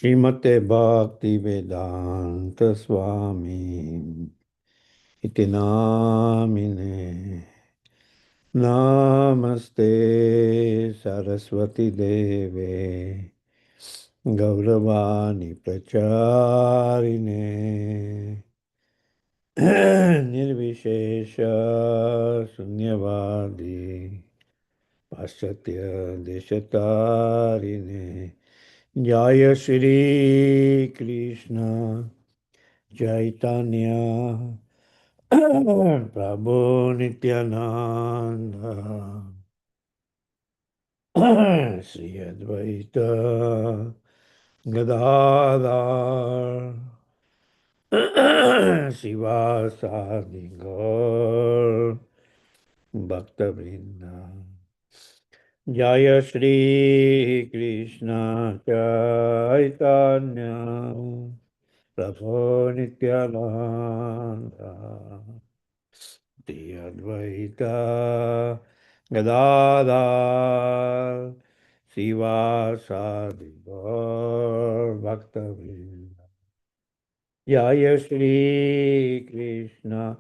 Srimate Bhakti Vedanta Swami Iti Namine Namaste Saraswati Deve Gauravani Pracharine Nirvishesha Sunyavadi Paschatya Deshatarine Jaya Shri Krishna Chaitanya Prabhu Nityananda Sriyadvaita Gadadhar Sivasadi Gaur Bhaktavrinda Jaya Shri Krishna Chaitanya Prabhu Nityananda Jayādvaita Gadādhar Sivasadi Gaur Bhaktavrinda Jaya Shri Krishna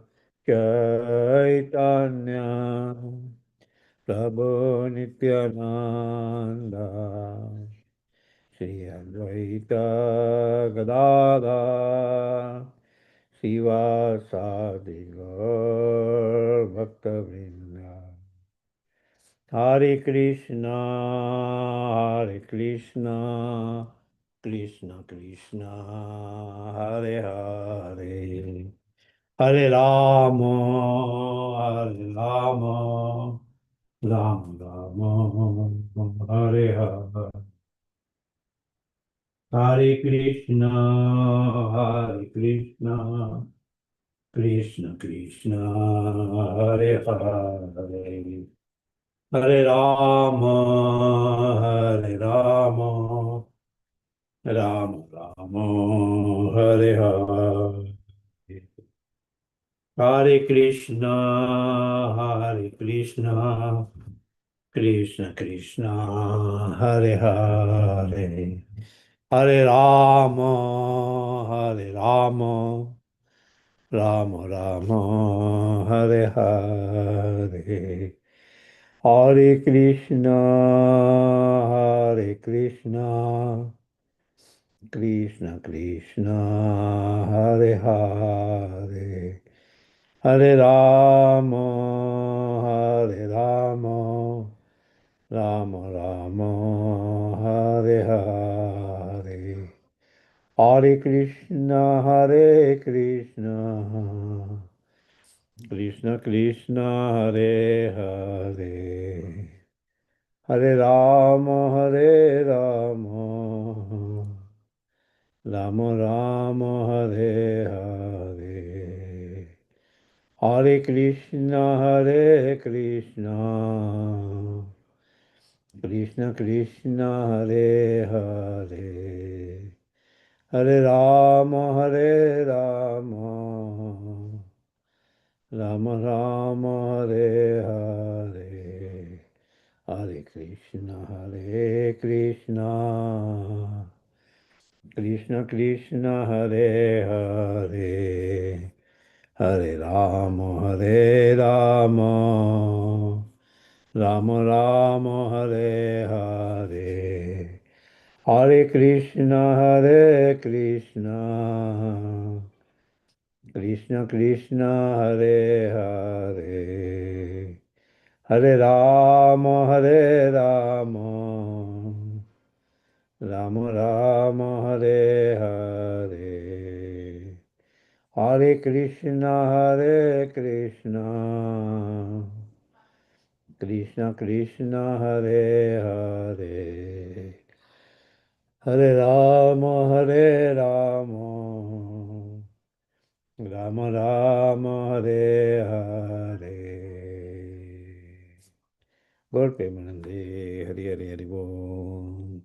Chaitanya Prabhu Nityananda Shri Advaita Gadadhar Sivasadi Gaur Bhaktavrinda Hare Krishna Hare Krishna Krishna Krishna Hare Hare Hare Rama Hare Rama Rama Rama Hare Hare Hare Krishna, Hare Krishna, Krishna Krishna, Hare Hare, Hare Rama, Hare Rama, Rama Rama, Hare Hare. Hare Krishna, Hare Krishna, Krishna Krishna, Hare Hare. Hare Rama, Hare Rama, Rama Rama, Hare Hare. Hare Krishna, Hare Krishna, Krishna Krishna, Hare Hare. Hare Rama, Hare Rama, Rama Rama, Hare Hare. Hare Krishna, Hare Krishna, Krishna Krishna, Hare Hare. Hare Rama, Hare Rama, Rama Rama, Hare Hare. Hare Krishna, Hare Krishna, Krishna Krishna, Hare Hare. Hare Rama, Hare Rama, Rama Rama, Hare Hare. Hare Krishna, Hare Krishna, Krishna Krishna, Hare Hare. Hare Rama, Hare Rama, Rama Rama, Hare Hare. Hare Krishna, Hare Krishna, Krishna Krishna, Hare Hare. Hare Rama, Hare Rama, Rama Rama, Hare Hare. Hare Krishna, Hare Krishna, Krishna Krishna, Hare Hare. Hare Rama, Hare Rama, Rama Rama, Hare Hare. Gaur Premanande, Hare Hare Hare Bol.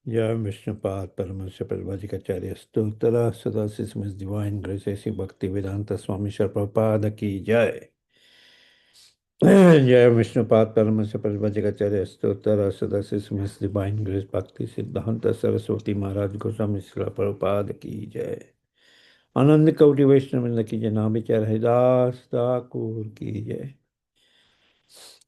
Jai Vishnupad Paramasya Parvajikacharya Stotara Sada His Divine Grace Bhakti Vedanta Swami Shri Prabhupada Ki Jai. जय विष्णुपाद परम से परमजगचार्य स्तोत्र सदस्य miss divine grace भक्ति सिद्धांत सरस्वती महाराज गोस्वामी श्रील प्रभुपाद की जय। आनंद कोटि वैष्णव वृंद की जय। नाम विचार हरिदास ठाकुर की जय।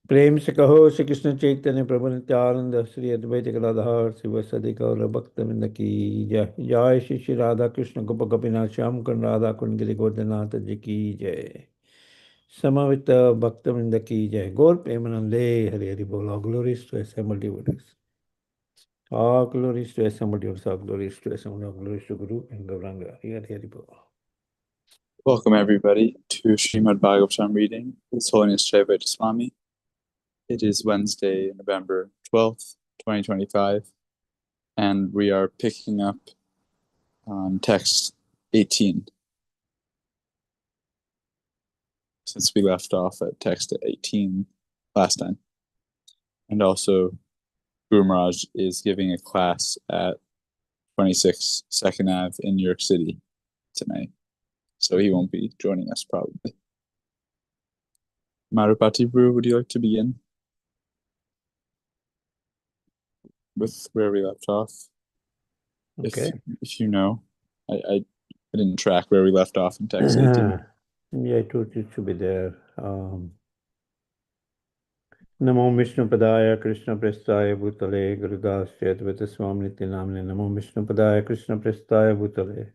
प्रेम से कहो श्री कृष्ण चैतन्य प्रभु नित्यानंद श्री अद्वैत गदाधर शिव सदि गौर भक्त वृंद की जय। जय श्री श्री राधा कृष्ण गोप गोपीनाथ श्याम कुंड राधा कुंड गिरि गोवर्धनाथ जी की जय। समवेत भक्त वृंद की जय। गौर प्रेमानंदे हरि हरि बोल। All glories to assembled devotees. All glories to assembled devotees. All glories to assembled. All glories to Guru and Gauranga. Hari Hari Hari Bol. Welcome everybody to Srimad Bhagavatam reading. His Holiness Jayādvaita Swami. It is Wednesday, November 12th, 2025, and we are picking up on text 18. Since we left off at text 18 last time. And also, Guru Maharaj is giving a class at 26 Second Ave in New York City tonight. So he won't be joining us probably. Marupati Guru, would you like to begin with where we left off? Okay. If you know, I didn't track where we left off in text 18. Yeah, it should be there. Namo Vishnu Padaya Krishna Prestaya Bhutale Gurudas Jayādvaita Swami Niti Namne. Namo Vishnu Padaya Krishna Prestaya Bhutale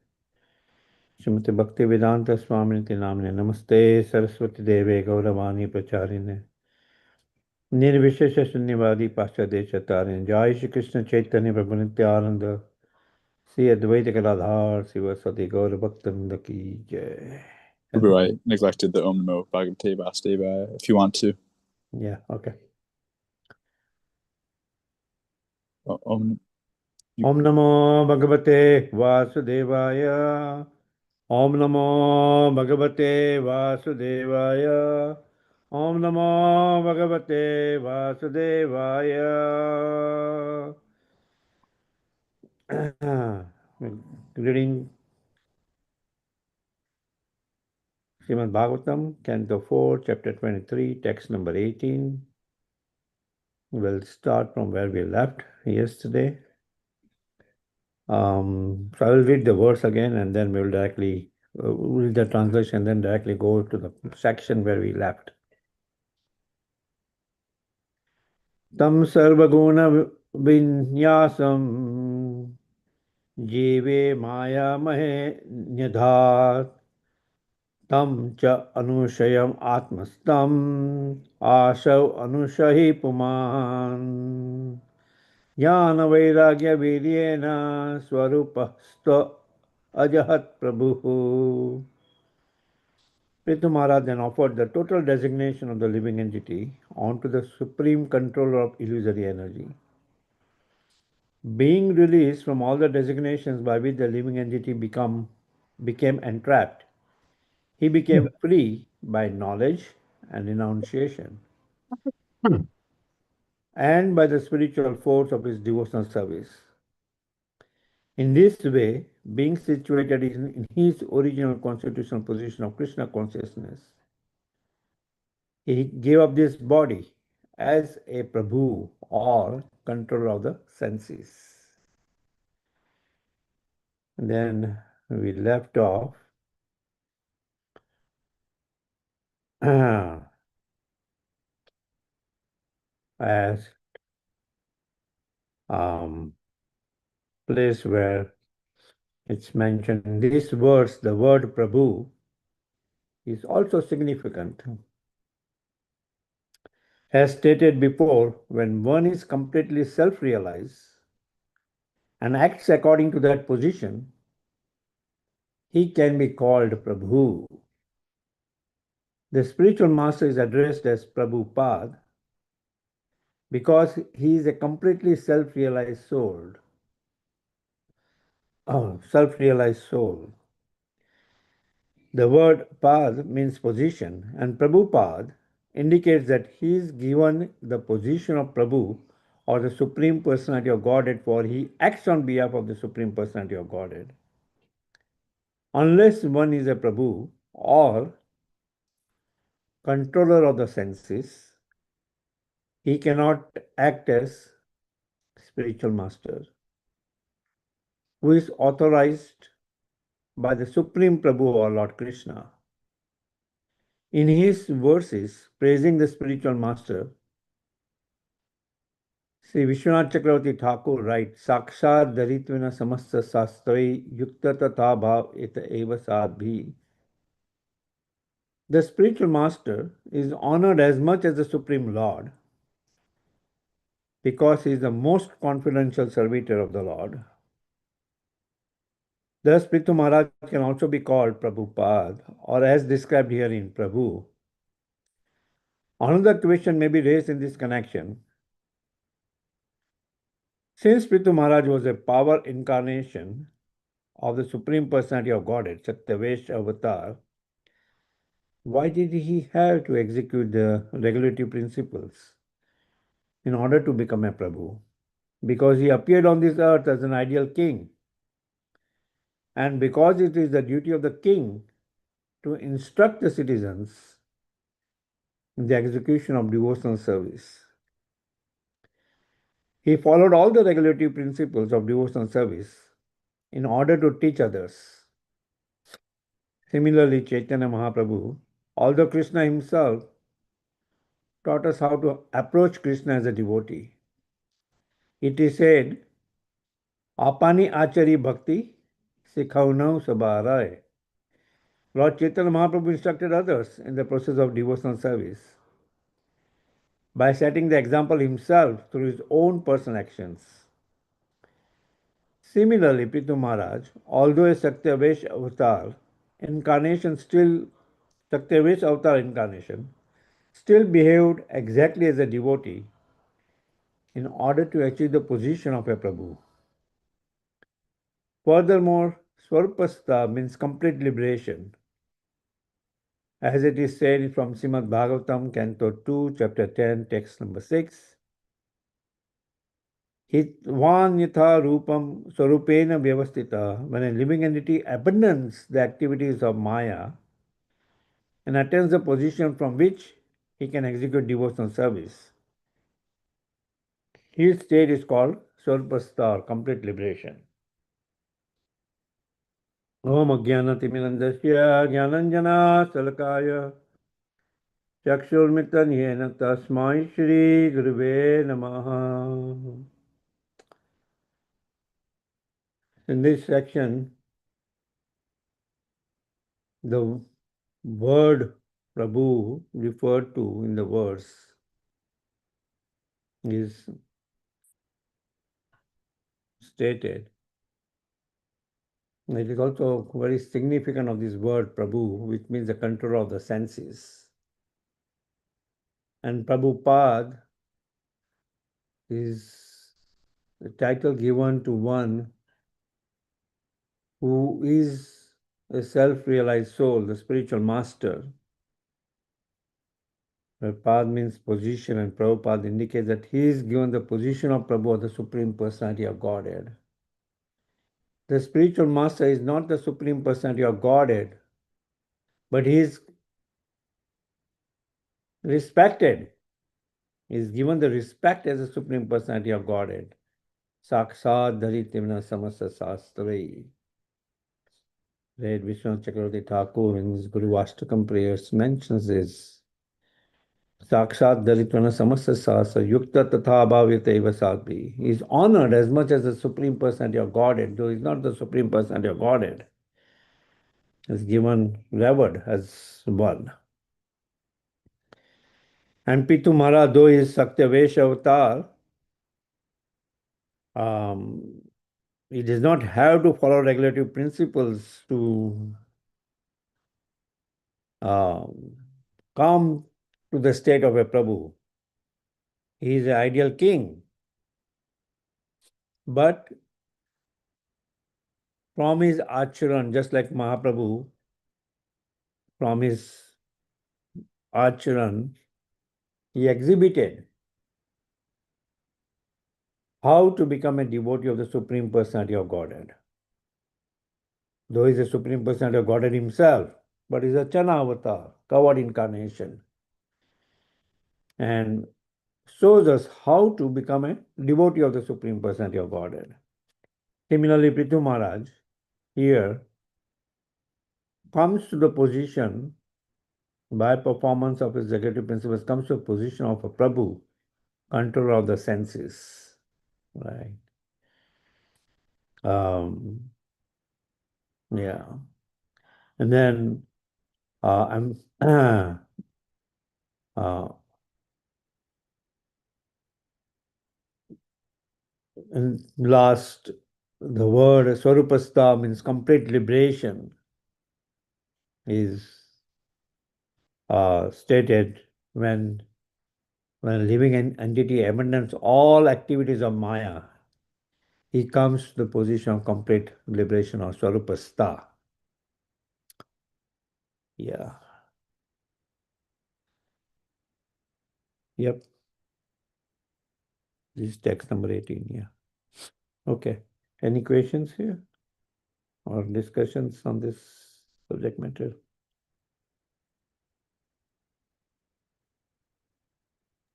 Srimati Bhakti Vedanta Swami Niti Namne. Namaste Saraswati Deve Gauravani Pracharine निर्विशेष शून्यवादी पाश्चात्य जय श्री कृष्ण चैतन्य प्रभु नित्यानंद श्री अद्वैत गदाधर शिव सदि गौर भक्तवृंद की जय. Guru, I neglected the Om Namo Bhagavate Vasudevaya. If you want to. Yeah, okay. Om Namo Bhagavate Vasudevaya. Om Namo Bhagavate Vasudevaya. Om Namo Bhagavate Vasudevaya. Reading Srimad Bhagavatam, Canto 4, Chapter 23, Text number 18. We'll start from where we left yesterday. So I will read the verse again and then we'll directly read the translation and then directly go to the section where we left. Tam sarvaguna vinyasam jive maya mahe nyadhat tam cha anushayam atmastam ashav anushahi puman ज्ञान वैराग्य वीर्येण स्वरूपस्त्व अजहत प्रभु. Prithu Maharaj then offered the total designation of the living entity onto the supreme controller of illusory energy. Being released from all the designations by which the living entity became entrapped, he became free by knowledge and renunciation and by the spiritual force of his devotional service. In this way, being situated in his original constitutional position of Krishna consciousness, he gave up this body as a Prabhu or controller of the senses. And then we left off as place where it's mentioned in these words, the word Prabhu is also significant. As stated before, when one is completely self-realized and acts according to that position, he can be called Prabhu. The spiritual master is addressed as Prabhupada because he is a completely self-realized soul. Self-realized soul. The word Pad means position, and Prabhupada indicates that he is given the position of Prabhu or the Supreme Personality of Godhead, for he acts on behalf of the Supreme Personality of Godhead. Unless one is a Prabhu or controller of the senses. He cannot act as spiritual master, who is authorized by the Supreme Prabhu or Lord Krishna. In his verses praising the spiritual master, Sri Vishwanath Chakravarti Thakur writes, Sakshat Daritvina Samasta Sastrai Yukta Tatha Bhav Eta Eva Sadbhi. The spiritual master is honored as much as the Supreme Lord because he is the most confidential servitor of the Lord. Thus, Prithu Maharaj can also be called Prabhupada, or as described here in Prabhu. Another question may be raised in this connection. Since Prithu Maharaj was a power incarnation of the Supreme Personality of Godhead, Satyavesh Avatar, why did he have to execute the regulative principles in order to become a Prabhu? Because he appeared on this earth as an ideal king. And because it is the duty of the king to instruct the citizens in the execution of devotional service. He followed all the regulative principles of devotional service in order to teach others. Similarly, Chaitanya Mahaprabhu, although Krishna himself taught us how to approach Krishna as a devotee, it is said, Apani Achari Bhakti Sikhaunau Sabarai. Lord Chaitanya Mahaprabhu instructed others in the process of devotional service by setting the example himself through his own personal actions. Similarly, Prithu Maharaj, although a Satyavesh avatar incarnation, still behaved exactly as a devotee in order to achieve the position of a Prabhu. Furthermore, Swarupastha means complete liberation, as it is said from Srimad Bhagavatam, Canto 2, Chapter 10, Text number 6. Hitvan yatha rupam swarupena vyavastita. When a living entity abandons the activities of Maya and attains the position from which he can execute devotional service, his state is called Swarupastha, or complete liberation. Om Ajnanatimirandasya Jnananjana Salakaya Chakshurmitan Yena Tasmai Shri Guruve Namaha. In this section, the word Prabhu referred to in the verse is stated. It is also very significant of this word Prabhu, which means the controller of the senses. And Prabhupada is the title given to one who is a self-realized soul, the spiritual master. Pad means position, and Prabhupada indicates that he is given the position of Prabhu, or the Supreme Personality of Godhead. The spiritual master is not the Supreme Personality of Godhead, but he is respected. He is given the respect as the Supreme Personality of Godhead. Sakshat Dharitimna Samasa Sastrai. Read Vishwanath Chakravarti Thakur in his Guru Ashtakam prayers mentions this. Sakshat Daritvana Samasa Sasa Yukta Tatha Bhavyata Eva Sadbhi. He is honored as much as the Supreme Personality of Godhead, though he is not the Supreme Personality of Godhead. He is given, revered as one. And Pitu Maharaj, though he is Satyavesh avatar, he does not have to follow regulative principles to come to the state of a Prabhu. He is an ideal king. But from his acharan, just like Mahaprabhu, from his acharan, he exhibited how to become a devotee of the Supreme Personality of Godhead. Though he is the Supreme Personality of Godhead himself, but he is a Chana avatar, covered incarnation. and shows us how to become a devotee of the Supreme Personality of Godhead. Similarly, Prithu Maharaj here comes to the position by performance of his executive principles, comes to a position of a Prabhu, controller of the senses, right? Yeah. And then I'm and last, the word Swarupastha means complete liberation is stated when a living entity abandons all activities of Maya, he comes to the position of complete liberation or Swarupastha. Yeah. Yep. This is text number 18. Yeah. Okay. Any questions here or discussions on this subject matter?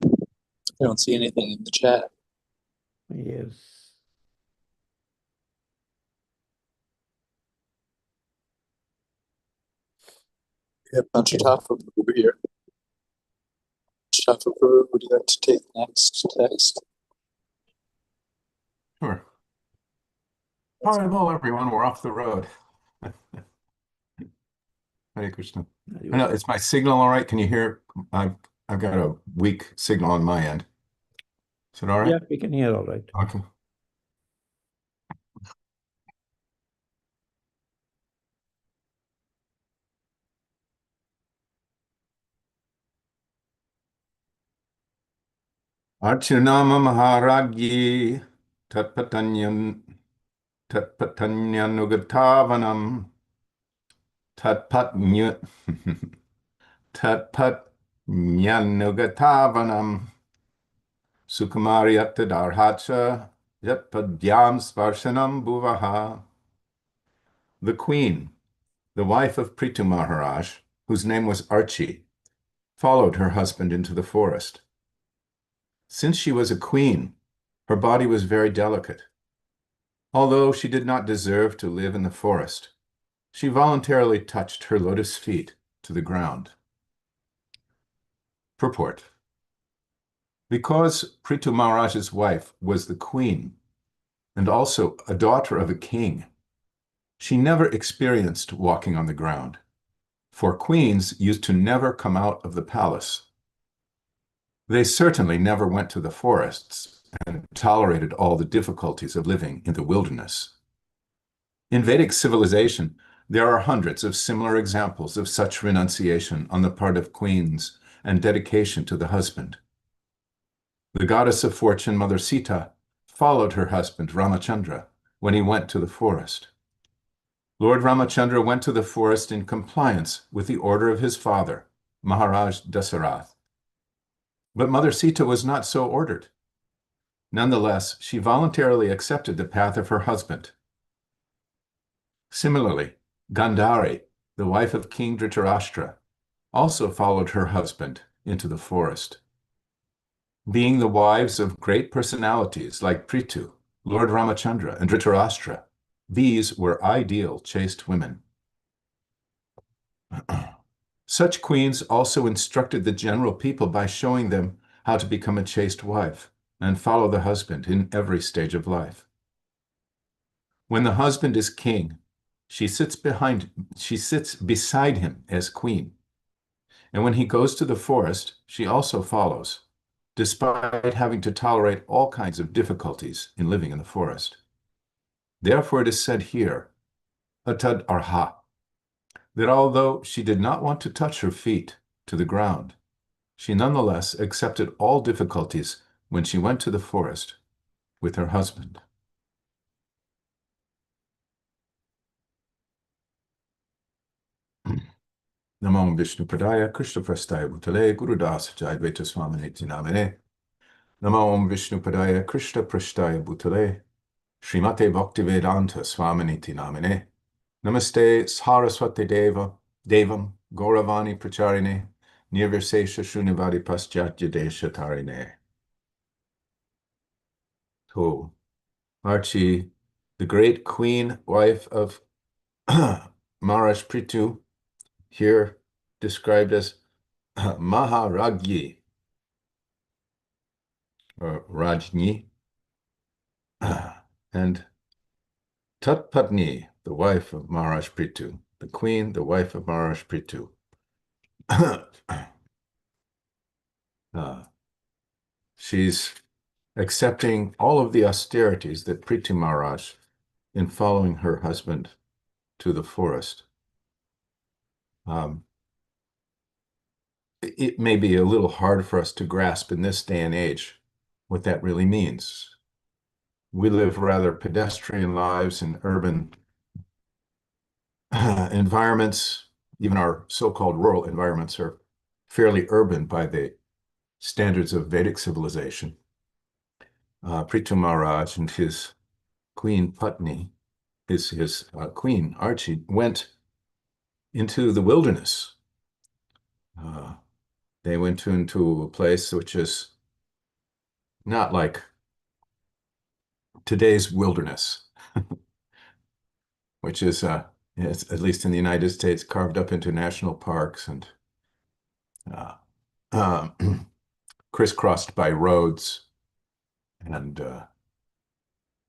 I don't see anything in the chat. Yes. We have Panchatattva over here. Panchatattva, would you like to take next text? Sure. Hello, everyone. We're off the road. Hare Krishna. I know, is my signal all right? Can you hear? I've got a weak signal on my end. Is it all right? Yeah, we can hear all right. Okay. Archunama Maharagyi Tatpatanyanugatavanam Tatpatnyanugatavanam Sukumariyatadarhacha Yatpadyam Sparshanam Bhuvaha. The queen, the wife of Prithu Maharaj, whose name was Archi, followed her husband into the forest. Since she was a queen, her body was very delicate. Although she did not deserve to live in the forest, she voluntarily touched her lotus feet to the ground. Purport. Because Prithu Maharaj's wife was the queen and also a daughter of a king, she never experienced walking on the ground, for queens used to never come out of the palace. They certainly never went to the forests and tolerated all the difficulties of living in the wilderness. In Vedic civilization, there are hundreds of similar examples of such renunciation on the part of queens and dedication to the husband. The goddess of fortune, Mother Sita, followed her husband Ramachandra when he went to the forest. Lord Ramachandra went to the forest in compliance with the order of his father, Maharaj Dasarath. But Mother Sita was not so ordered. Nonetheless, she voluntarily accepted the path of her husband. Similarly, Gandhari, the wife of King Dhritarashtra, also followed her husband into the forest. Being the wives of great personalities like Prithu, Lord Ramachandra, and Dhritarashtra, these were ideal chaste women. Such queens also instructed the general people by showing them how to become a chaste wife and follow the husband in every stage of life. When the husband is king, she sits beside him as queen. And when he goes to the forest, she also follows, despite having to tolerate all kinds of difficulties in living in the forest. Therefore, it is said here, Atad Arha, that although she did not want to touch her feet to the ground, she nonetheless accepted all difficulties when she went to the forest with her husband. Namo Vishnu Padaya Krishna Prastaya Bhutale Gurudas Jayādvaita Swami Niti Namine. Namo Vishnu Padaya Krishna Prastaya Bhutale Srimate Bhaktivedanta Swami Niti Namine. Namaste Saraswati Devam Gauravani Pracharine nirvisesha shunyavadi paschatya desha tarine. So Archie, the great queen, wife of Maharaj Prithu, here described as Maharagyi, or Rajni, and Tatpatni, the wife of Maharaj Prithu, the queen, the wife of Maharaj Prithu. She's accepting all of the austerities that Prithu Maharaj in following her husband to the forest. It may be a little hard for us to grasp in this day and age what that really means. We live rather pedestrian lives in urban environments. Even our so-called rural environments are fairly urban by the standards of Vedic civilization. Prithu Maharaj and his queen Patni, his queen Archie, went into the wilderness. They went into a place which is not like today's wilderness, which is, at least in the United States, carved up into national parks and crisscrossed by roads and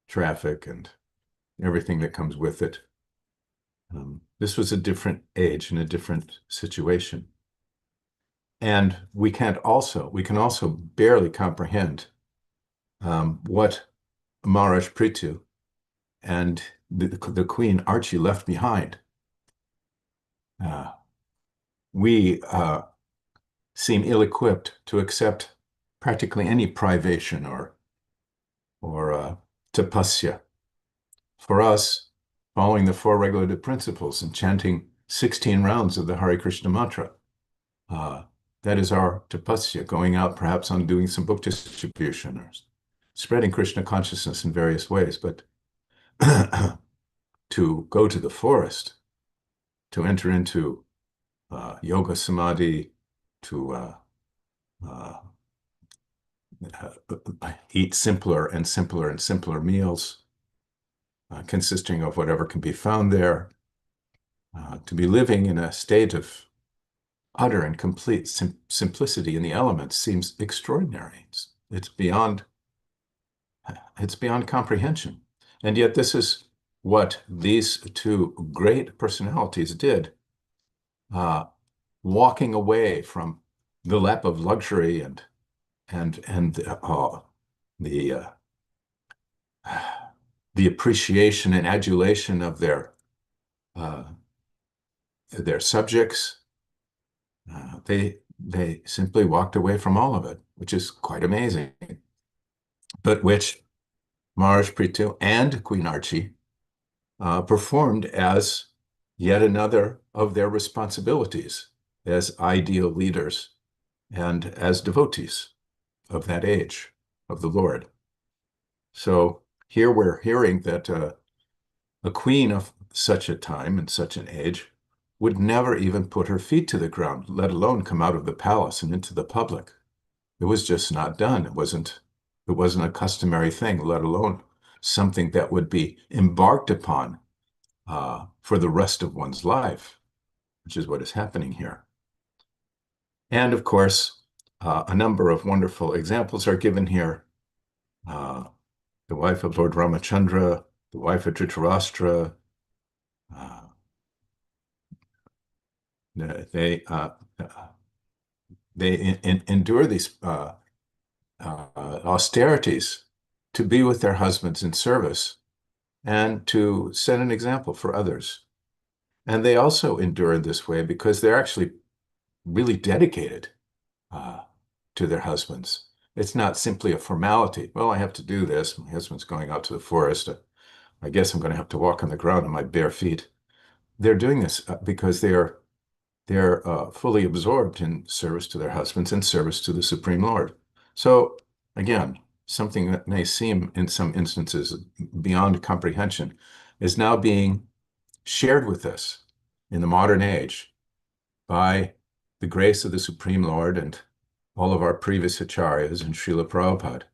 traffic and everything that comes with it. This was a different age and a different situation. And we can also barely comprehend what Maharaj Prithu and the Queen Archie left behind. We seem ill-equipped to accept practically any privation or tapasya. For us, following the four regulative principles and chanting 16 rounds of the Hare Krishna mantra, that is our tapasya, going out perhaps on doing some book distribution or spreading Krishna consciousness in various ways. But to go to the forest, to enter into yoga samadhi, to eat simpler and simpler and simpler meals, consisting of whatever can be found there, to be living in a state of utter and complete simplicity in the elements seems extraordinary. It's beyond comprehension. And yet this is what these two great personalities did, walking away from the lap of luxury and the appreciation and adulation of their subjects. They simply walked away from all of it, which is quite amazing, but which Maharaj Prithu and Queen Archie performed as yet another of their responsibilities as ideal leaders and as devotees of that age of the Lord. So here we're hearing that a queen of such a time and such an age would never even put her feet to the ground, let alone come out of the palace and into the public. It was just not done. It wasn't a customary thing, let alone something that would be embarked upon for the rest of one's life, which is what is happening here. And of course, a number of wonderful examples are given here. The wife of Lord Ramachandra, the wife of Dhritarashtra, they endure these austerities to be with their husbands in service and to set an example for others. And they also endure in this way because they're actually really dedicated to their husbands. It's not simply a formality. Well, I have to do this. My husband's going out to the forest. I guess I'm going to have to walk on the ground on my bare feet. They're doing this because they're fully absorbed in service to their husbands and service to the Supreme Lord. So again, something that may seem in some instances beyond comprehension is now being shared with us in the modern age by the grace of the Supreme Lord and all of our previous acharyas and Srila Prabhupada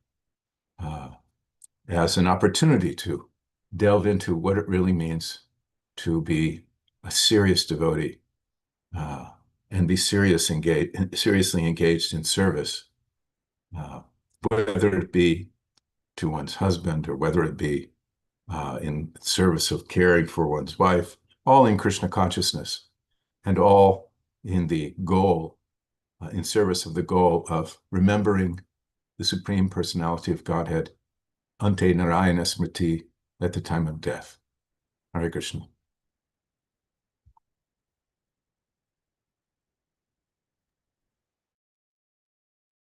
as an opportunity to delve into what it really means to be a serious devotee and be seriously engaged in service, whether it be to one's husband or whether it be in service of caring for one's wife, all in Krishna consciousness and all in the goal, in service of the goal of remembering the Supreme Personality of Godhead, Ante Narayana Smriti, at the time of death. Hare Krishna.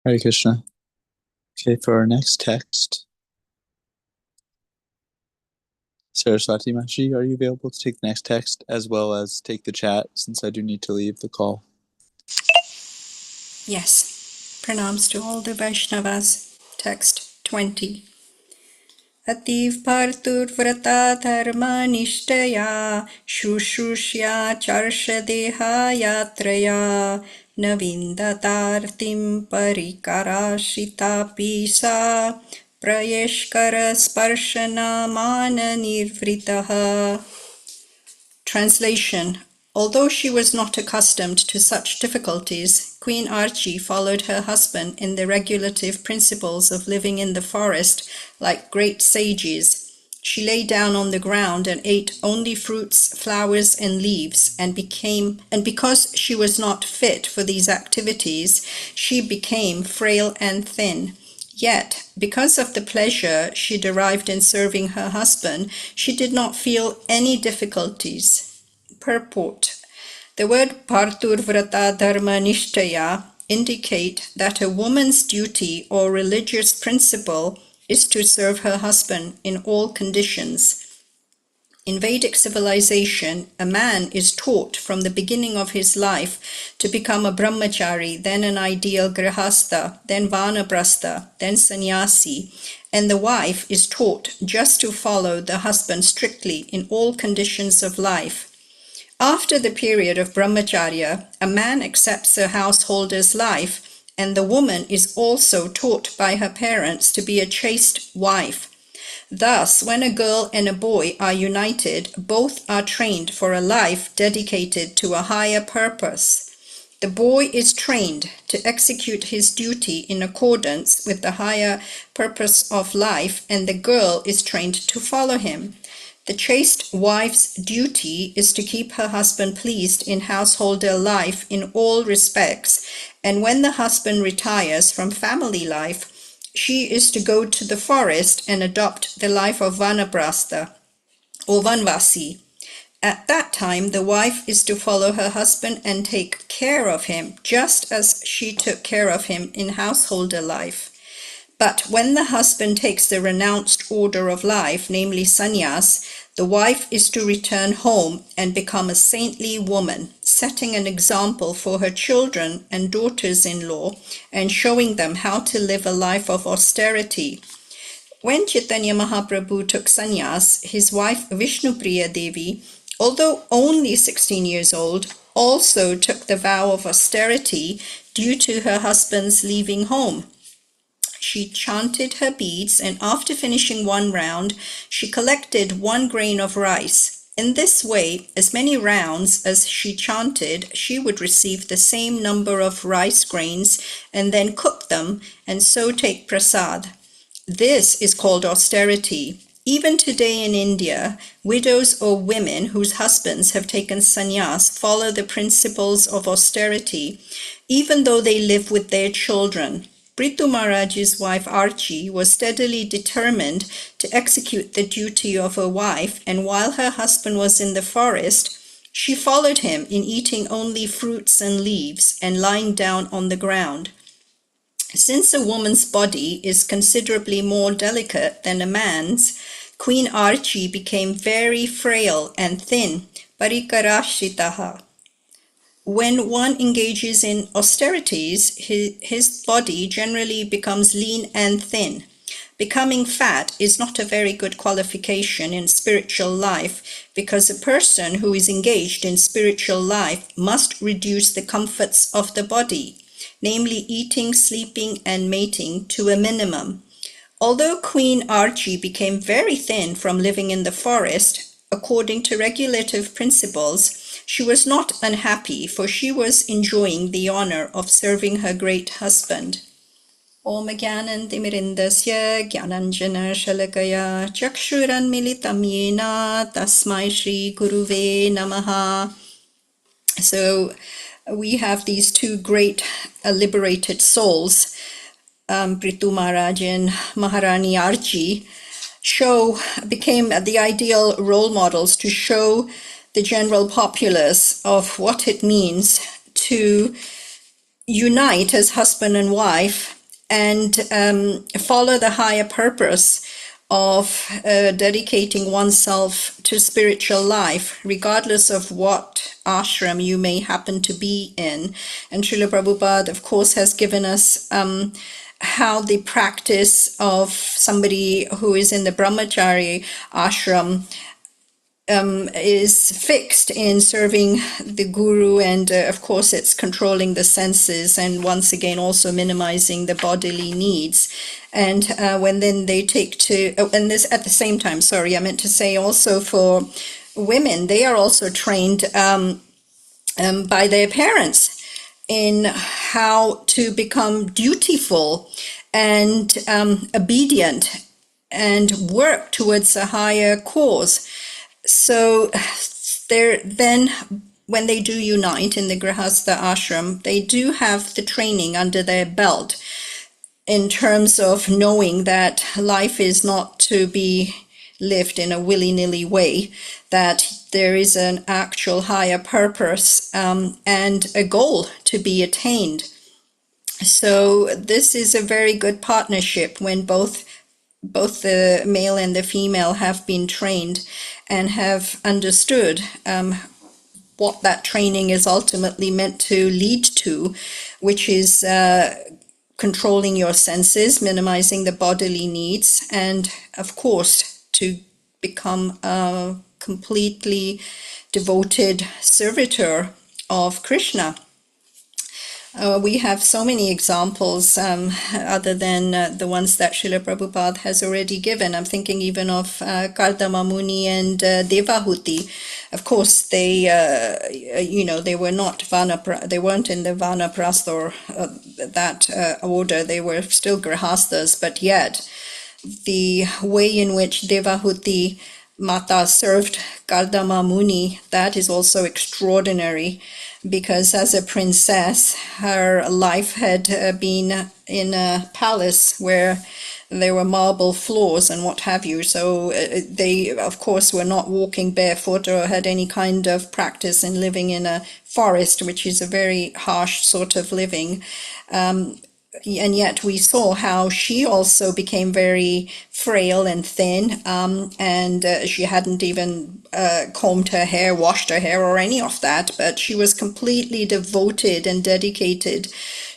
Hare Krishna. Okay, for our next text, Saraswati Mashi, are you available to take the next text as well as take the chat, since I do need to leave the call? Yes. Pranams to all the Vaishnavas. Text 20. Ativ parturvrata dharma nishtaya shushushya charsha deha yatraya navindatartim parikarashita pisa prayeshkara sparshana mana nirvritaha. Translation. Although she was not accustomed to such difficulties, Queen Archie followed her husband in the regulative principles of living in the forest like great sages. She lay down on the ground and ate only fruits, flowers, and leaves, and because she was not fit for these activities, she became frail and thin. Yet, because of the pleasure she derived in serving her husband, she did not feel any difficulties. Purport. The word Parturvrata Dharma Nishtaya indicate that a woman's duty or religious principle is to serve her husband in all conditions. In Vedic civilization, a man is taught from the beginning of his life to become a brahmachari, then an ideal grihastha, then vanaprastha, then sannyasi, and the wife is taught just to follow the husband strictly in all conditions of life. After the period of brahmacharya, a man accepts a householder's life, and the woman is also taught by her parents to be a chaste wife. Thus, when a girl and a boy are united, both are trained for a life dedicated to a higher purpose. The boy is trained to execute his duty in accordance with the higher purpose of life, and the girl is trained to follow him. The chaste wife's duty is to keep her husband pleased in householder life in all respects, and when the husband retires from family life, she is to go to the forest and adopt the life of vanaprastha or vanvasi. At that time, the wife is to follow her husband and take care of him, just as she took care of him in householder life. But when the husband takes the renounced order of life, namely sannyas, the wife is to return home and become a saintly woman, setting an example for her children and daughters-in-law and showing them how to live a life of austerity. When Chaitanya Mahaprabhu took sannyas, his wife Vishnupriya Devi, although only 16 years old, also took the vow of austerity due to her husband's leaving home. She chanted her beads, and after finishing one round, she collected 1 grain of rice. In this way, as many rounds as she chanted, she would receive the same number of rice grains and then cook them and so take prasad. This is called austerity. Even today in India, widows or women whose husbands have taken sannyas follow the principles of austerity, even though they live with their children. Prithu Maharaj's wife Archie was steadily determined to execute the duty of a wife, and while her husband was in the forest, she followed him in eating only fruits and leaves and lying down on the ground. Since a woman's body is considerably more delicate than a man's, Queen Archie became very frail and thin, parikarashitaha. When one engages in austerities, his body generally becomes lean and thin. Becoming fat is not a very good qualification in spiritual life, because a person who is engaged in spiritual life must reduce the comforts of the body, namely eating, sleeping, and mating, to a minimum. Although Queen Archie became very thin from living in the forest, according to regulative principles, she was not unhappy, for she was enjoying the honor of serving her great husband. Om Gyanantimirindasya Gyananjana Shalakaya Chakshuranmilitam Yena Tasmai Shri Guruve Namaha. So we have these two great liberated souls, Prithu Maharaj and Maharani Archie, became the ideal role models to show the general populace of what it means to unite as husband and wife and follow the higher purpose of dedicating oneself to spiritual life, regardless of what ashram you may happen to be in. And Srila Prabhupada, of course, has given us how the practice of somebody who is in the brahmachari ashram is fixed in serving the guru, and of course it's controlling the senses, and once again also minimizing the bodily needs. And when then they take to, and this at the same time, sorry, I meant to say also for women, they are also trained by their parents in how to become dutiful and obedient and work towards a higher cause. So then when they do unite in the Grihastha ashram, they do have the training under their belt in terms of knowing that life is not to be lived in a willy-nilly way, that there is an actual higher purpose and a goal to be attained. So this is a very good partnership when both the male and the female have been trained and have understood what that training is ultimately meant to lead to, which is controlling your senses, minimizing the bodily needs, and of course to become a completely devoted servitor of Krishna. We have so many examples other than the ones that Srila Prabhupada has already given. I'm thinking even of Kardama Muni and Devahuti. Of course, they were not they weren't in the Vanaprastha or that order. They were still Grihasthas, but yet the way in which Devahuti Mata served Kardama Muni, that is also extraordinary, because as a princess, her life had been in a palace where there were marble floors and what have you. So they, of course, were not walking barefoot or had any kind of practice in living in a forest, which is a very harsh sort of living. And yet we saw how she also became very frail and thin, and she hadn't even combed her hair, washed her hair, or any of that, but she was completely devoted and dedicated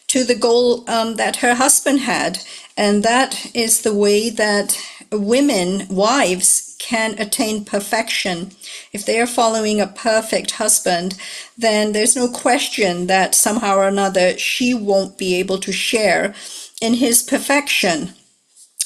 to the goal that her husband had. And that is the way that women, wives, can attain perfection. If they are following a perfect husband, then there's no question that somehow or another she won't be able to share in his perfection.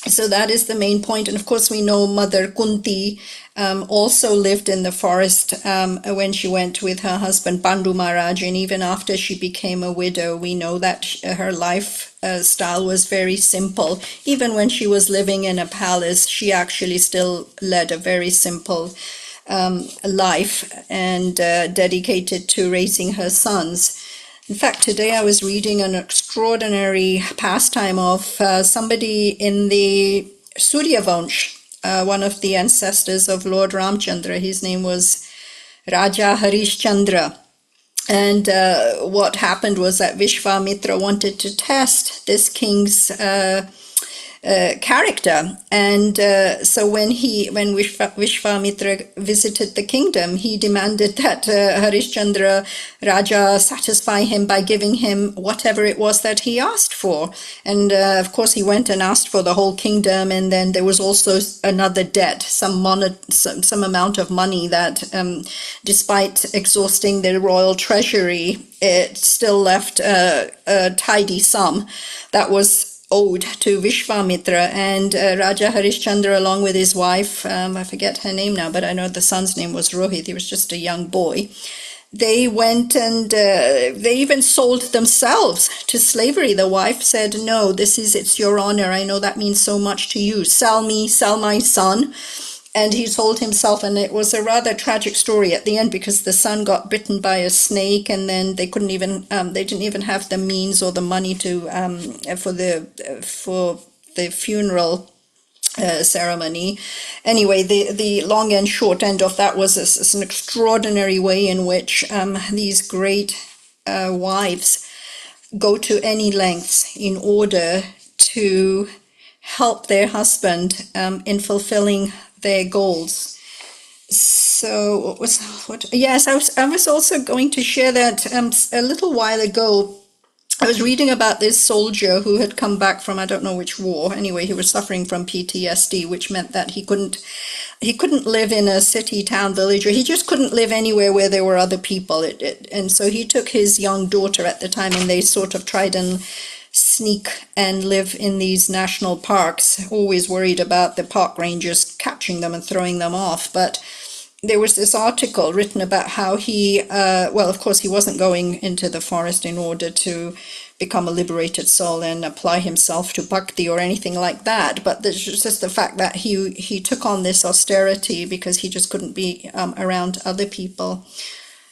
So that is the main point. And of course, we know Mother Kunti also lived in the forest when she went with her husband Pandu Maharaj. And even after she became a widow, we know that her lifestyle was very simple. Even when she was living in a palace, she actually still led a very simple life and dedicated to raising her sons. In fact, today I was reading an extraordinary pastime of somebody in the Surya Vansh, one of the ancestors of Lord Ramchandra. His name was Raja Harishchandra. And what happened was that Vishwamitra wanted to test this king's character. And so when Vishwamitra visited the kingdom, he demanded that Harishchandra Raja satisfy him by giving him whatever it was that he asked for. And of course, he went and asked for the whole kingdom. And then there was also another debt, some amount of money that, despite exhausting the royal treasury, it still left a tidy sum that was owed to Vishwamitra. And Raja Harishchandra, along with his wife, I forget her name now, but I know the son's name was Rohit, he was just a young boy, they went and they even sold themselves to slavery. The wife said, no, it's your honor, I know that means so much to you, sell my son. And he sold himself, and it was a rather tragic story at the end, because the son got bitten by a snake, and then they didn't even have the means or the money to for the funeral ceremony. Anyway, the long and short end of that was an extraordinary way in which these great wives go to any lengths in order to help their husband in fulfilling their goals. So yes, I was also going to share that a little while ago I was reading about this soldier who had come back from I don't know which war. Anyway, he was suffering from PTSD, which meant that he couldn't live in a city, town, village, or he just couldn't live anywhere where there were other people. And so he took his young daughter at the time, and they sort of tried and sneak and live in these national parks, always worried about the park rangers catching them and throwing them off. But there was this article written about how he, well, of course, he wasn't going into the forest in order to become a liberated soul and apply himself to bhakti or anything like that. But there's just the fact that he took on this austerity because he just couldn't be around other people.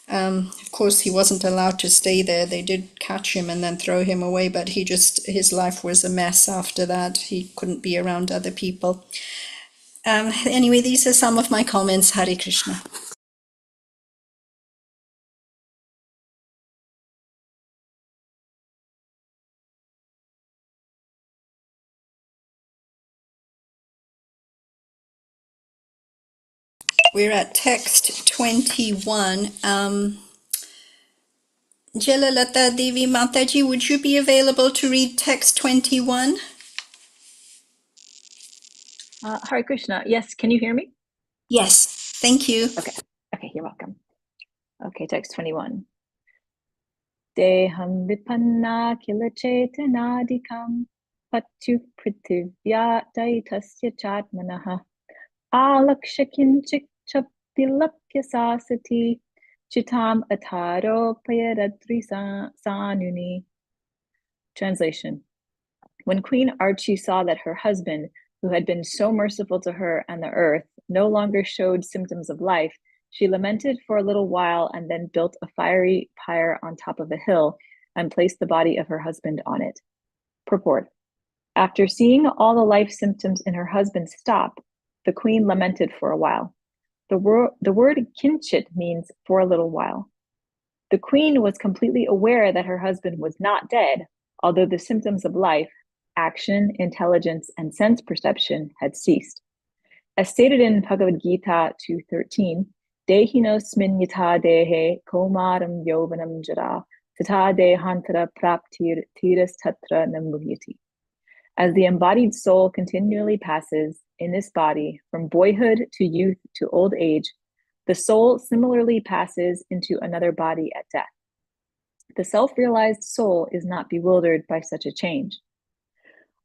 Of course, he wasn't allowed to stay there. They did catch him and then throw him away, but his life was a mess after that. He couldn't be around other people. Anyway, these are some of my comments. Hare Krishna. We're at text 21. Jalalata Devi Mataji, would you be available to read text 21? Hare Krishna. Yes, can you hear me? Yes, thank you. Okay, you're welcome. Okay, text 21. Deham vipanna kila chetanadikam patyu prithivya daitasya chatmanaha alaksha kinchik chapilapya sasati chitam ataro payaradri sanuni. Translation. When Queen Archie saw that her husband, who had been so merciful to her and the earth, no longer showed symptoms of life, she lamented for a little while and then built a fiery pyre on top of a hill and placed the body of her husband on it. Purport. After seeing all the life symptoms in her husband stop, the queen lamented for a while. The word kinchit means for a little while. The queen was completely aware that her husband was not dead, although the symptoms of life, action, intelligence, and sense perception had ceased. As stated in Bhagavad Gita 2:13, Dehinosmin yata dehe komaram yovanam jara tata dehantara praptir tiras tatra namuhyati. As the embodied soul continually passes in this body from boyhood to youth to old age, the soul similarly passes into another body at death. The self-realized soul is not bewildered by such a change.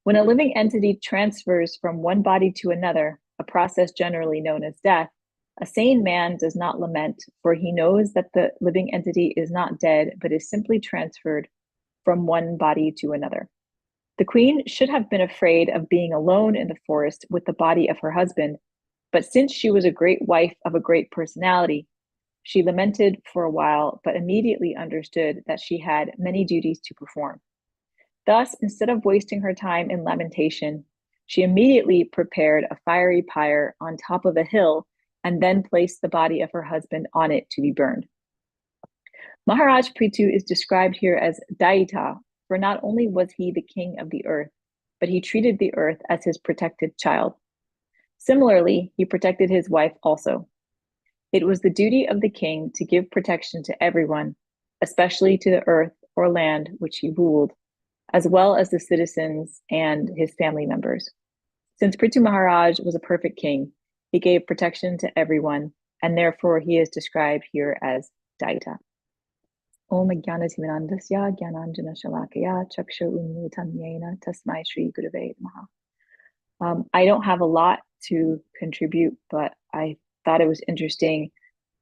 When a living entity transfers from one body to another, a process generally known as death, a sane man does not lament, for he knows that the living entity is not dead, but is simply transferred from one body to another. The queen should have been afraid of being alone in the forest with the body of her husband, but since she was a great wife of a great personality, she lamented for a while, but immediately understood that she had many duties to perform. Thus, instead of wasting her time in lamentation, she immediately prepared a fiery pyre on top of a hill and then placed the body of her husband on it to be burned. Maharaj Prithu is described here as Daita, for not only was he the king of the earth, but he treated the earth as his protected child. Similarly, he protected his wife also. It was the duty of the king to give protection to everyone, especially to the earth or land which he ruled, as well as the citizens and his family members. Since Prithu Maharaj was a perfect king, he gave protection to everyone, and therefore he is described here as Daita. Om Jnana-timirandasya Jnananjana Shalakaya Chaksha Unmitam Yena Tasmai Shri Gurave Namaha. I don't have a lot to contribute, but I thought it was interesting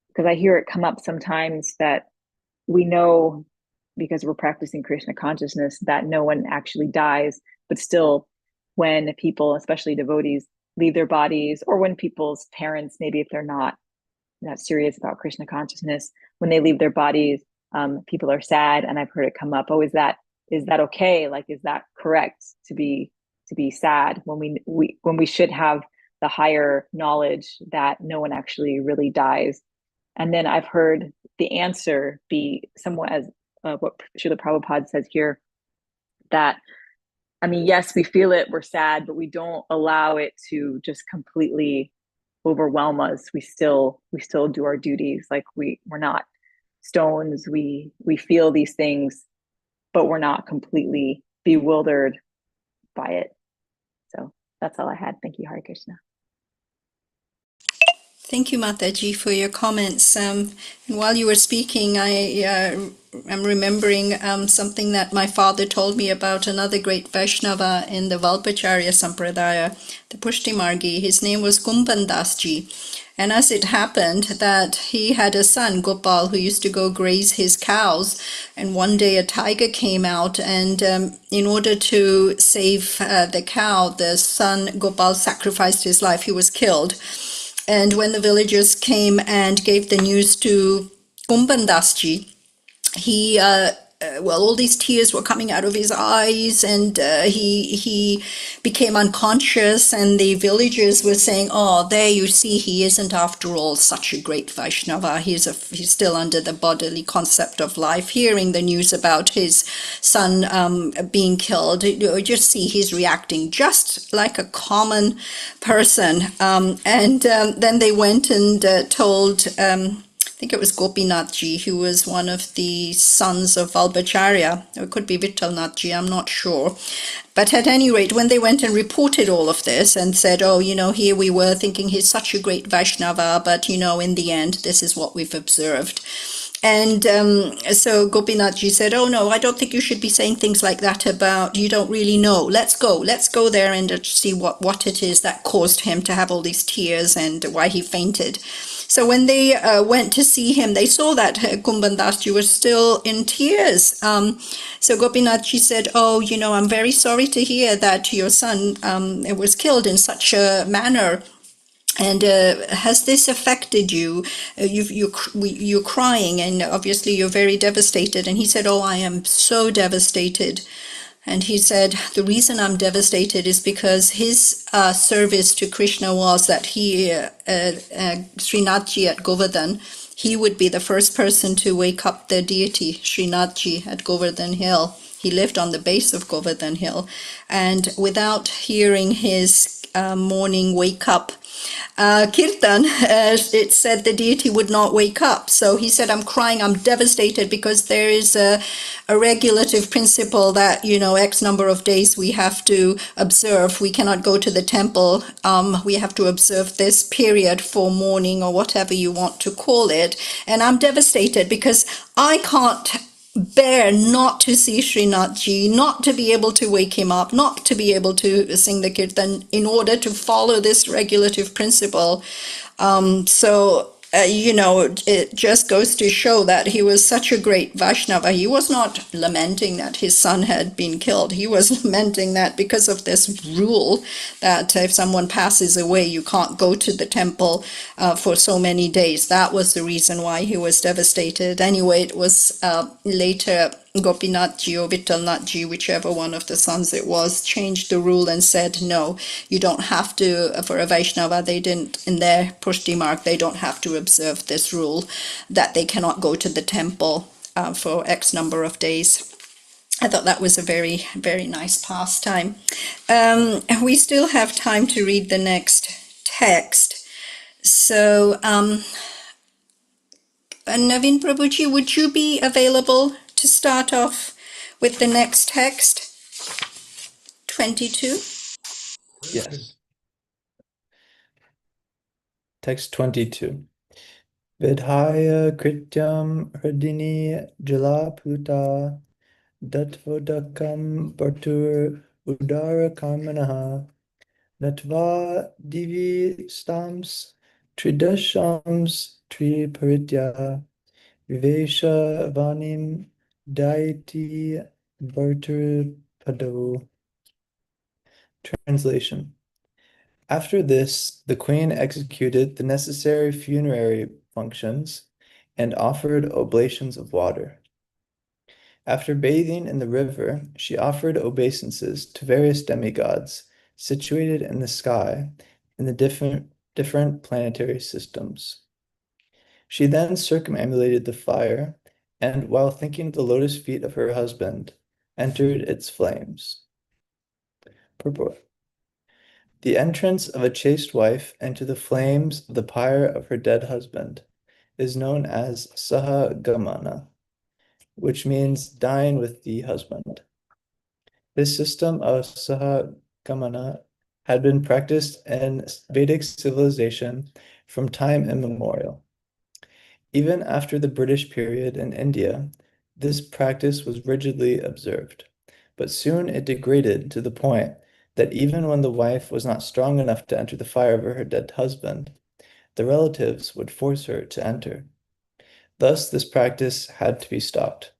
because I hear it come up sometimes that we know, because we're practicing Krishna consciousness, that no one actually dies, but still when people, especially devotees, leave their bodies, or when people's parents, maybe if they're not serious about Krishna consciousness, when they leave their bodies, people are sad. And I've heard it come up, oh, is that okay? Like, is that correct to be sad when we should have the higher knowledge that no one actually really dies? And then I've heard the answer be somewhat as what Srila Prabhupada says here, that, I mean, yes, we feel it, we're sad, but we don't allow it to just completely overwhelm us. We still do our duties. Like we're not stones. We feel these things, but we're not completely bewildered by it. So that's all I had. Thank you, Hare Krishna. Thank you, Mataji, for your comments. And while you were speaking, I am remembering something that my father told me about another great Vaishnava in the Valpacharya Sampradaya, the Pushti Margi. His name was Kumbandasji. And as it happened that he had a son, Gopal, who used to go graze his cows. And one day a tiger came out, and in order to save the cow, the son, Gopal, sacrificed his life. He was killed. And when the villagers came and gave the news to Kumbandasji, he, all these tears were coming out of his eyes, and he became unconscious, and the villagers were saying, oh, there you see, he isn't after all such a great Vaishnava. He's still under the bodily concept of life. Hearing the news about his son being killed, you just see he's reacting just like a common person. Then they went and told... I think it was Gopinathji, who was one of the sons of Valbacharya, or it could be Vittalnathji, I'm not sure. But at any rate, when they went and reported all of this and said, oh, here we were thinking he's such a great Vaishnava, but, in the end, this is what we've observed. And so Gopinathji said, oh, no, I don't think you should be saying things like that about, you don't really know. Let's go there and see what it is that caused him to have all these tears and why he fainted. So when they went to see him, they saw that Kumbandasji was still in tears. So Gopinathji said, oh, I'm very sorry to hear that your son was killed in such a manner. And has this affected you? You're crying, and obviously you're very devastated. And he said, oh, I am so devastated. And he said, the reason I'm devastated is because his service to Krishna was that he, Srinathji at Govardhan, he would be the first person to wake up the deity, Srinathji at Govardhan Hill. He lived on the base of Govardhan Hill. And without hearing his morning wake up kirtan, it said the deity would not wake up. So he said, I'm crying, I'm devastated, because there is a regulative principle that, X number of days we have to observe. We cannot go to the temple. We have to observe this period for mourning, or whatever you want to call it. And I'm devastated because I can't bear not to see Srinathji, not to be able to wake him up, not to be able to sing the kirtan in order to follow this regulative principle. It just goes to show that he was such a great Vaishnava. He was not lamenting that his son had been killed. He was lamenting that because of this rule that if someone passes away, you can't go to the temple for so many days. That was the reason why he was devastated. Anyway, it was later Gopinathji or Vittalnathji, whichever one of the sons it was, changed the rule and said, no, you don't have to, for a Vaishnava, they didn't, in their Pushti mark, they don't have to observe this rule that they cannot go to the temple for X number of days. I thought that was a very, very nice pastime. We still have time to read the next text. So, Naveen Prabhuji, would you be available to start off with the next text, 22? Yes. Text 22. Vidhaya krityam hridini jalaputa datvodakam partur udara kamanaha natva divi stams tridashams triparitya vivesha vanim daiti vartur pado. Translation. After this, the queen executed the necessary funerary functions and offered oblations of water. After bathing in the river, she offered obeisances to various demigods situated in the sky in the different planetary systems. She then circumambulated the fire and, while thinking of the lotus feet of her husband, entered its flames. Purport. The entrance of a chaste wife into the flames of the pyre of her dead husband is known as sahagamana, which means dying with the husband. This system of sahagamana had been practiced in Vedic civilization from time immemorial. Even after the British period in India, this practice was rigidly observed, but soon it degraded to the point that even when the wife was not strong enough to enter the fire of her dead husband, the relatives would force her to enter. Thus, this practice had to be stopped.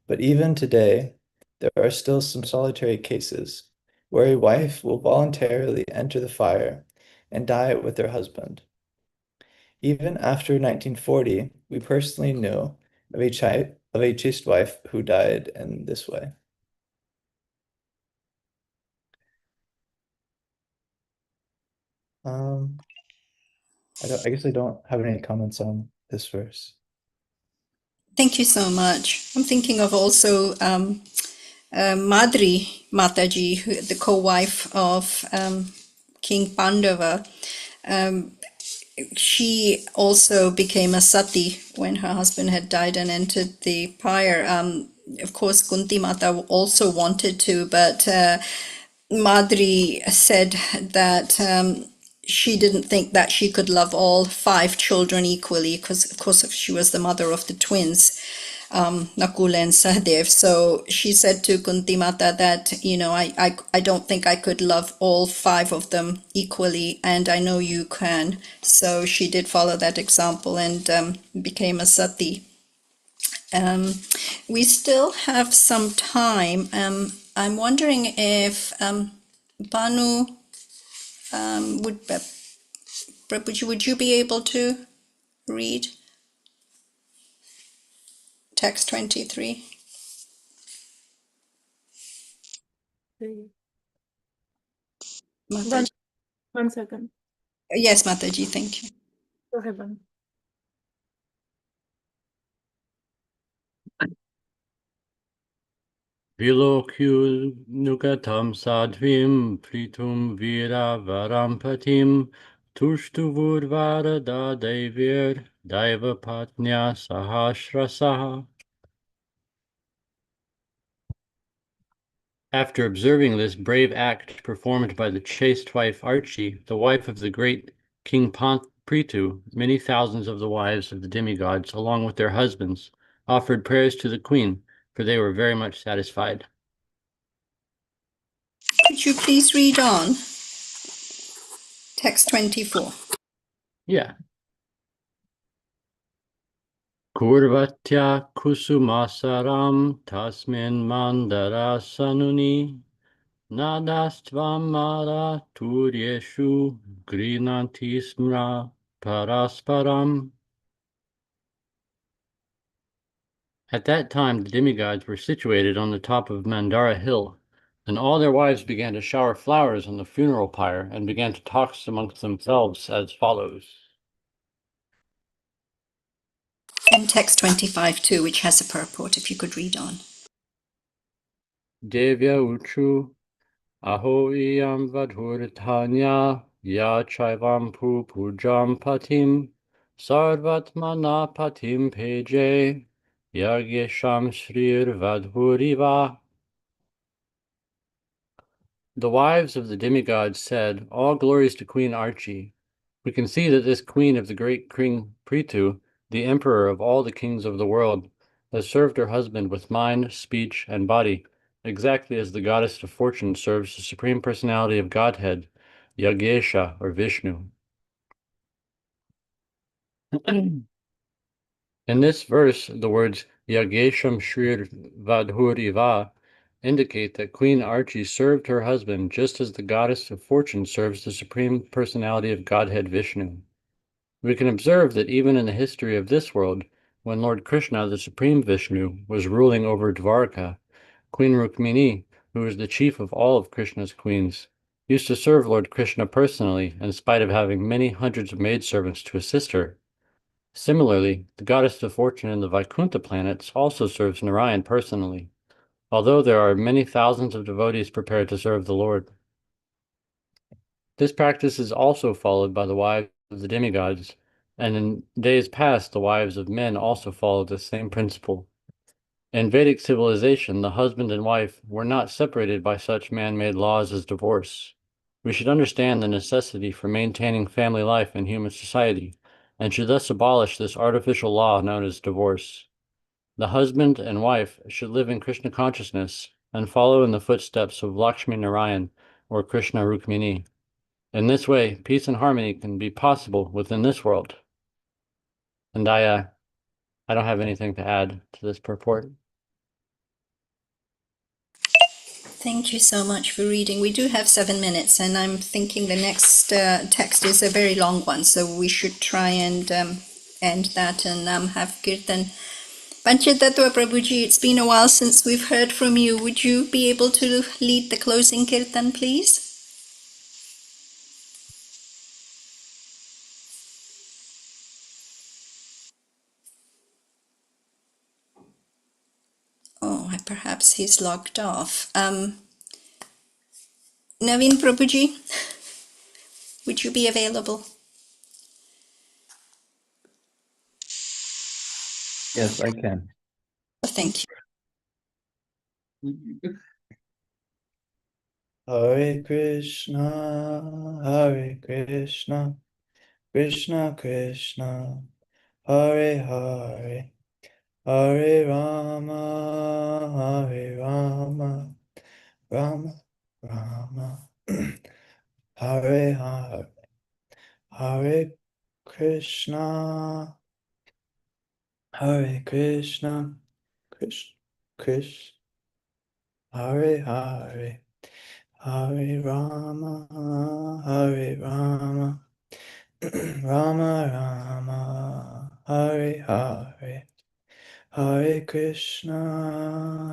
But even today, there are still some solitary cases where a wife will voluntarily enter the fire and die with her husband. Even after 1940, we personally knew of a chaste wife who died in this way. I guess I don't have any comments on this verse. Thank you so much. I'm thinking of also Madri Mataji, the co-wife of King Pandava. She also became a sati when her husband had died and entered the pyre. Of course, Kunti Mata also wanted to, but Madri said that she didn't think that she could love all 5 children equally, because of course she was the mother of the twins, Nakula and Sahadev. So she said to Kunti Mata that, I don't think I could love all 5 of them equally, and I know you can. So she did follow that example and became a sati. We still have some time. I'm wondering if Banu, would you be able to read text 23? Mataji. One second. Yes, Mataji, thank you. Go ahead, Banu. Vilokyu nugatam sadvim pritum vira varampatim Tushtuvurvara devir daiva patnya sahasrasaha. After observing this brave act performed by the chaste wife Archie, the wife of the great King Prithu, many thousands of the wives of the demigods, along with their husbands, offered prayers to the queen, for they were very much satisfied. Could you please read on? Text 24. Yeah. Kurvatya kusumasaram tasmin mandara sanuni nadastvamara turyeshu grinantismra parasparam. At that time, the demigods were situated on the top of Mandara Hill, and all their wives began to shower flowers on the funeral pyre and began to talk amongst themselves as follows. And text 25 too, which has a purport, if you could read on. Devya Uchu Aho iyam vadhurtanya ya chaivam pujam patim sarvatmana patim peje yagesham shrir vadhuriva. The wives of the demigods said, "All glories to Queen Archie." We can see that this queen of the great King Prithu, the emperor of all the kings of the world, has served her husband with mind, speech, and body, exactly as the goddess of fortune serves the supreme personality of Godhead, Yagesha or Vishnu. In this verse, the words Yagesham Shrir Vadhuriva indicate that Queen Archie served her husband just as the goddess of fortune serves the supreme personality of Godhead Vishnu. We can observe that even in the history of this world, when Lord Krishna, the supreme Vishnu, was ruling over Dvaraka, Queen Rukmini, who was the chief of all of Krishna's queens, used to serve Lord Krishna personally in spite of having many hundreds of maidservants to assist her. Similarly, the goddess of fortune in the Vaikuntha planets also serves Narayan personally, although there are many thousands of devotees prepared to serve the Lord. This practice is also followed by the wives of the demigods, and in days past the wives of men also followed the same principle. In Vedic civilization, the husband and wife were not separated by such man-made laws as divorce. We should understand the necessity for maintaining family life in human society, and should thus abolish this artificial law known as divorce. The husband and wife should live in Krishna consciousness and follow in the footsteps of Lakshmi Narayan or Krishna Rukmini. In this way, peace and harmony can be possible within this world. And I don't have anything to add to this purport. Thank you so much for reading. We do have 7 minutes, and I'm thinking the next text is a very long one, so we should try and end that and have Kirtan. Panchatattva Prabhuji, it's been a while since we've heard from you. Would you be able to lead the closing Kirtan, please? Oh, perhaps he's logged off. Naveen Prabhuji, would you be available? Yes, I can. Thank you. Hare Krishna, Hare Krishna, Krishna Krishna, Hare Hare, Hare Rama, Hare Rama, Rama Rama, Hare Hare, Hare Krishna, Hare Krishna, Krishna Krishna, Hare Hare, Hare Rama, Hare Rama, Rama Rama, Hare Hare, Hare Krishna,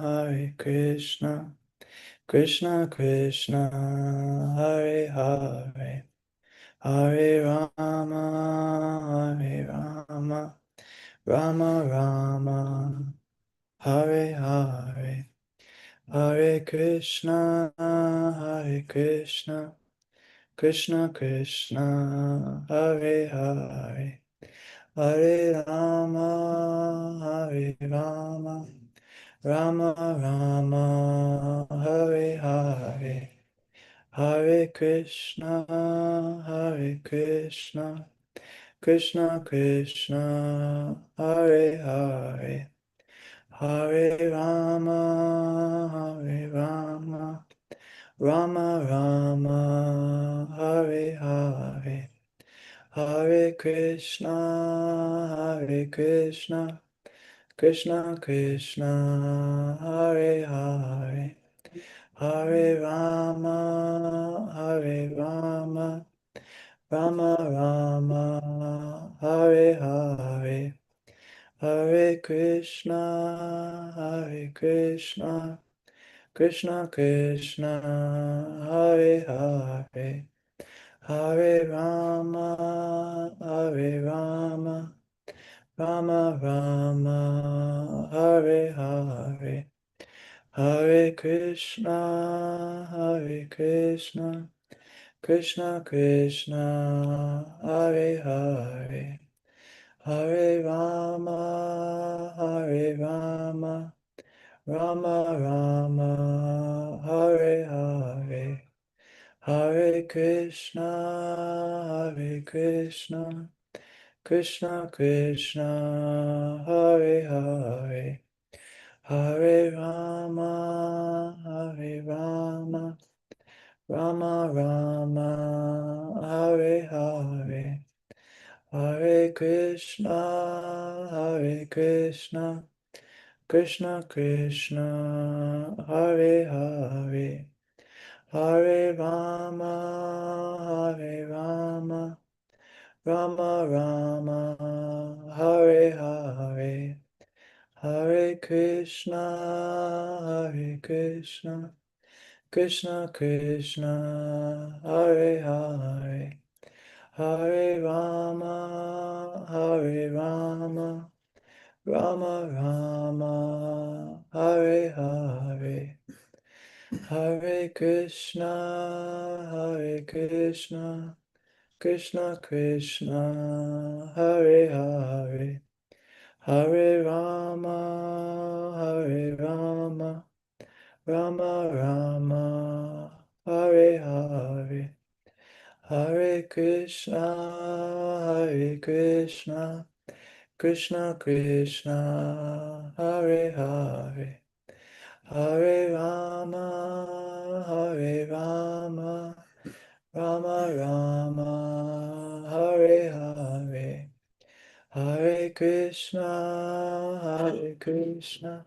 Hare Krishna, Krishna Krishna, Hare Hare, Hare Rama, Hare Rama, Rama Rama, Hare Hare, Hare Krishna, Hare Krishna, Krishna Krishna, Hare Hare, Hare Rama, Hare Rama, Rama Rama, Hare Hare, Hare Krishna, Hare Krishna, Krishna Krishna, Hare Hare, Hare Rama, Hare Rama, Rama Rama, Hare Hare, Hare Krishna, Hare Krishna, Krishna Krishna, Hare Hare, Hare Rama, Hare Rama, Rama Rama, Hare Hare, Hare Krishna, Hare Krishna, Krishna Krishna, Hare Hare, Hare Rama, Hare Rama, Rama Rama, Hare Hare, Hare Krishna, Krishna Krishna, Hare Hare, Hare Rama, Rama Rama, Hare Hare, Hare Krishna, Krishna Krishna, Hare Hare, Hare Rama, Rama Rama, Hare Hare, Hare Krishna, Krishna Krishna, Hare Hare, Hare Rama, Rama Rama, Hare Hare, Hare Krishna, Krishna Krishna, Hare Hare, Hare Rama, Rama Rama, Hare Hare, Hare Krishna, Krishna Krishna, Hare Hare, Hare Rama, Rama Rama, Hare Hare, Hare Krishna, Krishna Krishna, Hare Hare, Hare Rama, Rama Rama, Hare Hare, Hare Krishna,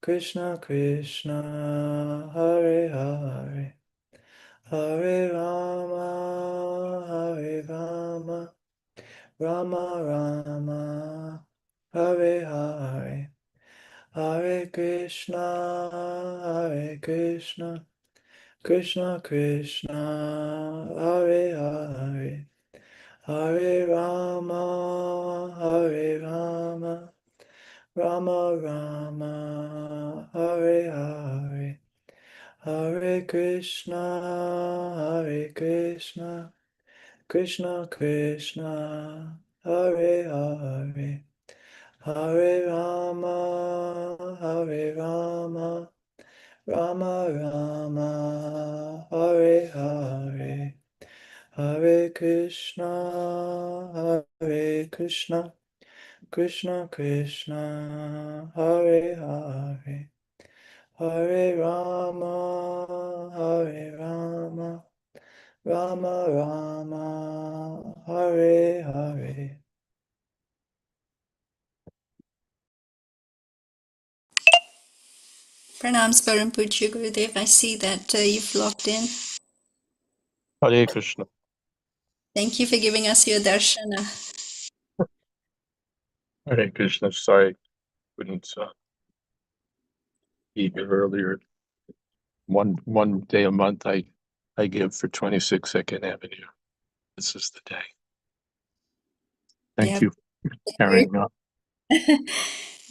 Krishna Krishna, Hare Hare, Hare Rama, Rama Rama, Hare Hare, Hare Krishna, Krishna Krishna, Hare Hare, Hare Rama, Rama Rama, Hare Hare, Hare Krishna, Krishna Krishna, Hare Hare, Hare Rama, Rama Rama, Hare Hare, Hare Krishna, Krishna Krishna, Hare Hare, Hare Rama, Rama Rama, Hare Hare. Pranams Param Pujya Gurudev. I see that you've logged in. Hare Krishna. Thank you for giving us your darshana. Hare Krishna. Sorry, couldn't be here earlier. One day a month I give for 26 Second Avenue. This is the day. Thank Yeah. you for carrying on.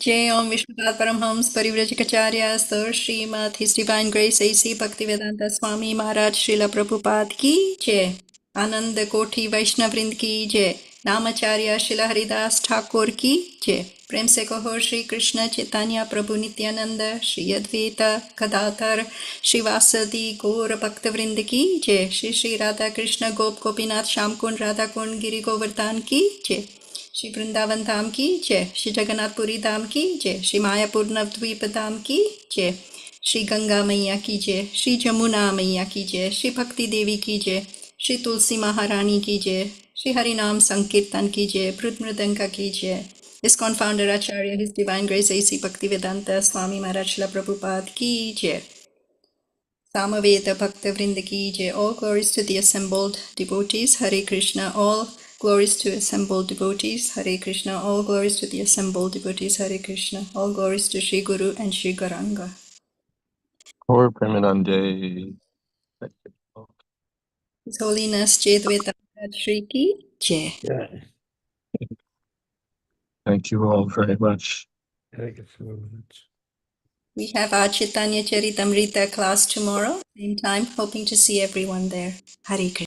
Jai Om Vishnupada Paramhams Parivrajikacharya Sir Srimad His Divine Grace A.C. Bhaktivedanta Swami Maharaj Srila Prabhupada Ki Jai Ananda Koti Vaishnavrind Ki Jai Namacharya Srila Haridas Thakur Ki Jai Prem Se Kaho Shri Krishna Chaitanya Prabhu Nityananda Shri Yadvaita Gadadhar Shri Vasadi Gaur Bhaktavrind Ki Jai Shri Shri Radha Krishna Gop Gopinath Shamkund Radha Kund Giri Govardhan Ki Jai Shri Vrindavan धाम की जय, श्री जगन्नाथपुरी धाम की जय, श्री मायापुर नवद्वीप धाम की जय, श्री गंगा मैया की जय, श्री जमुना मैया की जय, श्री भक्ति देवी की जय, श्री तुलसी महारानी की जय, श्री हरिनाम संकीर्तन की जय, भृत मृदंग की जय, ISKCON founder Acharya his divine grace A.C. Bhaktivedanta Swami Maharaj Srila Prabhupada की जय. Samaveda Bhakta Vrinda Ki Jai. All glories to the assembled devotees. Hare Krishna. All glories to assembled devotees. Hare Krishna. All glories to the assembled devotees. Hare Krishna. All glories to Shri Guru and Shri Garanga. Or Premanande. His Holiness Jayādvaita Shri Ki Jai. Yeah. Thank you all very much. Thank you so much. We have our Chaitanya Charitamrita class tomorrow, same time, hoping to see everyone there. Hare Krishna.